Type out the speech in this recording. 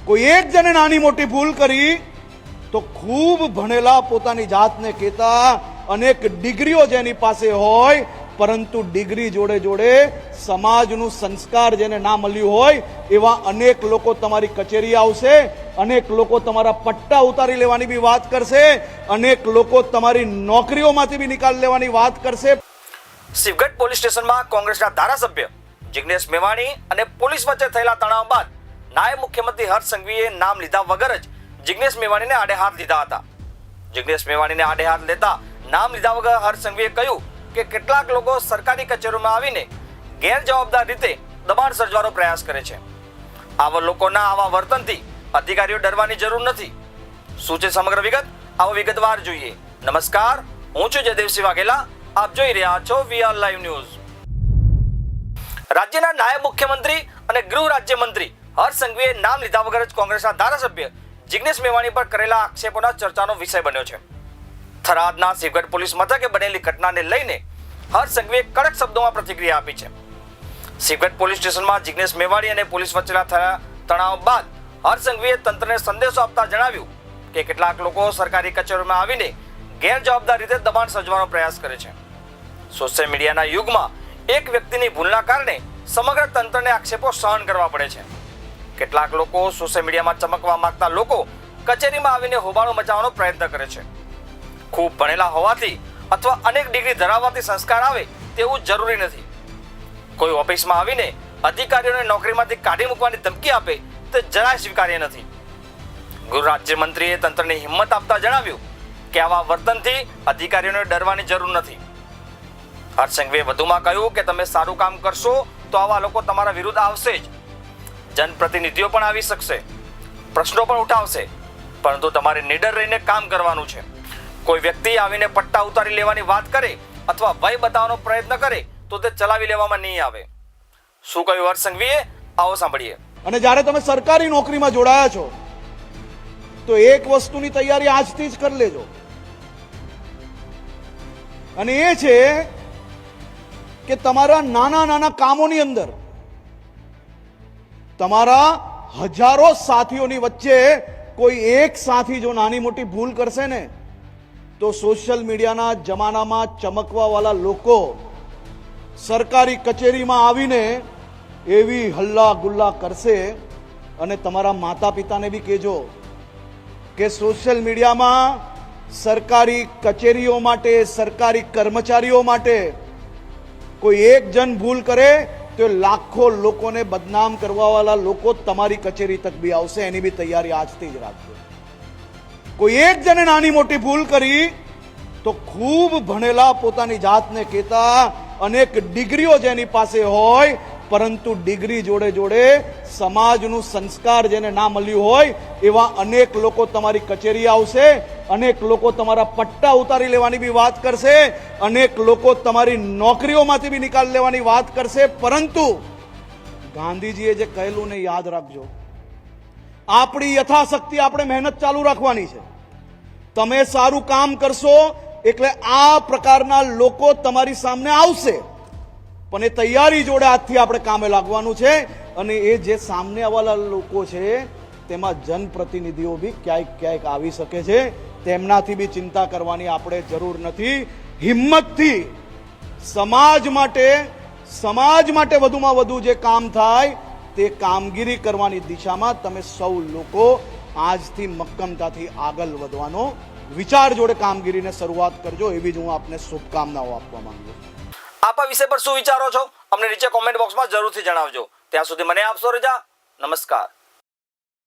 કોઈ એક જણે નાની મોટી ભૂલ કરી તો ખૂબ ભણેલા પોતાની જાતને કહેતા અનેક ડિગ્રીઓ જેની પાસે હોય પરંતુ ડિગ્રી જોડે જોડે સમાજનું સંસ્કાર જેને ના મળ્યું હોય એવા અનેક લોકો તમારી કચેરી આવશે, અનેક લોકો તમારા પટ્ટા ઉતારી લેવાની બી વાત કરશે, અનેક લોકો તમારી નોકરીઓમાંથી બી નિકાલ લેવાની વાત કરશે. શિવગઢ પોલીસ સ્ટેશનમાં કોંગ્રેસના ધારાસભ્ય જિગ્નેશ મેવાણી અને પોલીસ વચ્ચે થયેલા તણાવ બાદ નાયબ મુખ્યમંત્રી હર્ષ સંઘવીએ નામ લીધા વગર જ જિગ્નેશ મેવાણીને આડે હાથ લીધા હતા. જિગ્નેશ મેવાણીને આડે હાથ લેતા નામ લીધા વગર હર્ષ સંઘવીએ કહ્યું કે કેટલાક લોકો સરકારી કચેરીઓમાં આવીને ગેરજવાબદાર રીતે દબાણ સર્જવાનો પ્રયાસ કરે છે. આવા લોકોના આવા વર્તનથી અધિકારીઓ ડરવાની જરૂર નથી. શું છે સમગ્ર વિગત? આવો વિગતવાર જોઈએ. નમસ્કાર, હું છું જયદેવસિંહ વાઘેલા. આપ જોઈ રહ્યા છો વીઆર લાઈવ ન્યૂઝ. રાજ્યના નાયબ મુખ્યમંત્રી અને ગૃહ રાજ્યમંત્રી હર્ષ સંઘવીએ નામ લીધા વગર જ કોંગ્રેસના ધારાસભ્ય જિગ્નેશ મેવાણી પર કરેલા આક્ષેપોના ચર્ચાનો વિષય બન્યો છે. થરાદના શિવગઢ પોલીસ મથકે બનેલી ઘટનાને લઈને હર્ષ સંઘવીએ કડક શબ્દોમાં પ્રતિક્રિયા આપી છે. શિવગઢ પોલીસ સ્ટેશનમાં જિગ્નેશ મેવાણી અને પોલીસ વચ્ચેના થયા તણાવ બાદ હર્ષ સંઘવીએ તંત્રને સંદેશો આપતા જણાવ્યું કે કેટલાક લોકો સરકારી કચેરીઓમાં આવીને ગેરજવાબદાર રીતે દબાણ સર્જવાનો પ્રયાસ કરે છે. સોશિયલ મીડિયાના યુગમાં એક વ્યક્તિની ભૂલના કારણે સમગ્ર તંત્રને આક્ષેપો સહન કરવા પડે છે. કેટલાક લોકો સોશિયલ મીડિયામાં ચમકવા માંગતા લોકો કચેરીમાં આવીને હોબાળો મચાવવાનો પ્રયત્ન કરે છે. ખૂબ ભણેલા હોવાથી અથવા અનેક ડિગ્રી ધરાવવાથી સંસ્કાર આવે તેવું જરૂરી નથી. કોઈ ઓફિસમાં આવીને અધિકારીઓને નોકરીમાંથી કાઢી મૂકવાની ધમકી આપે તે જરાય સ્વીકાર્ય નથી. ગૃહ રાજ્યમંત્રીએ તંત્રને હિંમત આપતા જણાવ્યું કે આવા વર્તનથી અધિકારીઓને ડરવાની જરૂર નથી. હર્ષ સંઘવીએ વધુમાં કહ્યું કે તમે સારું કામ કરશો તો આવા લોકો તમારા વિરુદ્ધ આવશે જ. જનપ્રતિનિધિઓ પણ આવી શકશે, પ્રશ્નો પણ ઉઠાવશે, પરંતુ તમારે નિડર રહીને કામ કરવાનું છે. કોઈ વ્યક્તિ આવીને પટ્ટા ઉતારી લેવાની વાત કરે અથવા ભય બતાવવાનો પ્રયત્ન કરે તો તે ચલાવી લેવામાં નહીં આવે. શું કહ્યું હર્ષ સંઘવીએ? આવો સાંભળીએ. અને જ્યારે તમે સરકારી નોકરીમાં જોડાયા છો તો એક વસ્તુની તૈયારી આજથી જ કરી લેજો, અને એ છે કે તમારા નાના નાના કામોની અંદર તમારા હજારો સાથીઓની વચ્ચે કોઈ એક સાથી જો નાની મોટી ભૂલ કરશે ને તો સોશિયલ મીડિયાના જમાનામાં ચમકવા વાળા લોકો સરકારી કચેરીમાં આવીને એવી હલ્લા ગુલ્લા કરશે. અને તમારા માતા પિતાને બી કહેજો કે સોશિયલ મીડિયામાં સરકારી કચેરીઓ માટે, સરકારી કર્મચારીઓ માટે કોઈ એક જણ ભૂલ કરે તો લાખો લોકોને બદનામ કરવા વાળા લોકો તમારી કચેરી તક બી આવશે. એની બી તૈયારી આજથી જ રાખજો. કોઈ એક જણે નાની મોટી ભૂલ કરી તો ખૂબ ભણેલા પોતાની જાતને કહેતા અનેક ડિગ્રીઓ જેની પાસે હોય પરંતુ ડિગ્રી જોડે જોડે સમાજનું સંસ્કાર જેને ના મળ્યું હોય એવા અનેક લોકો તમારી કચેરી આવશે, અનેક લોકો તમારા પટ્ટા ઉતારી લેવાની બી વાત કરશે, અનેક લોકો તમારી નોકરીઓમાંથી બી નિકાલ લેવાની વાત કરશે. પરંતુ ગાંધીજીએ જે કહેલું ને યાદ રાખજો, આપણી યથાશક્તિ આપણે મહેનત ચાલુ રાખવાની છે. તમે સારું કામ કરશો એટલે આ પ્રકારના લોકો તમારી સામે આવશે, પણ એ તૈયારી જોડે આજથી આપણે કામે લાગવાનું છે. અને એ જે સામને આવેલા લોકો છે તેમાં જનપ્રતિનિધિઓ બી ક્યાંક ક્યાંક આવી શકે છે, તેમનાથી બી ચિંતા કરવાની આપણે જરૂર નથી. હિંમતથી સમાજ માટે વધુમાં વધુ જે કામ થાય તે કામગીરી કરવાની દિશામાં તમે સૌ લોકો આજથી મક્કમતાથી આગળ વધવાનો વિચાર જોડે કામગીરીને શરૂઆત કરજો, એવી જ હું આપને શુભકામનાઓ આપવા માંગુ છું. આપ આ વિષય પર શું વિચારો છો? અમને નીચે કોમેન્ટ બોક્સમાં જરૂરથી જણાવજો. ત્યાં સુધી મને આપશો રજા. નમસ્કાર.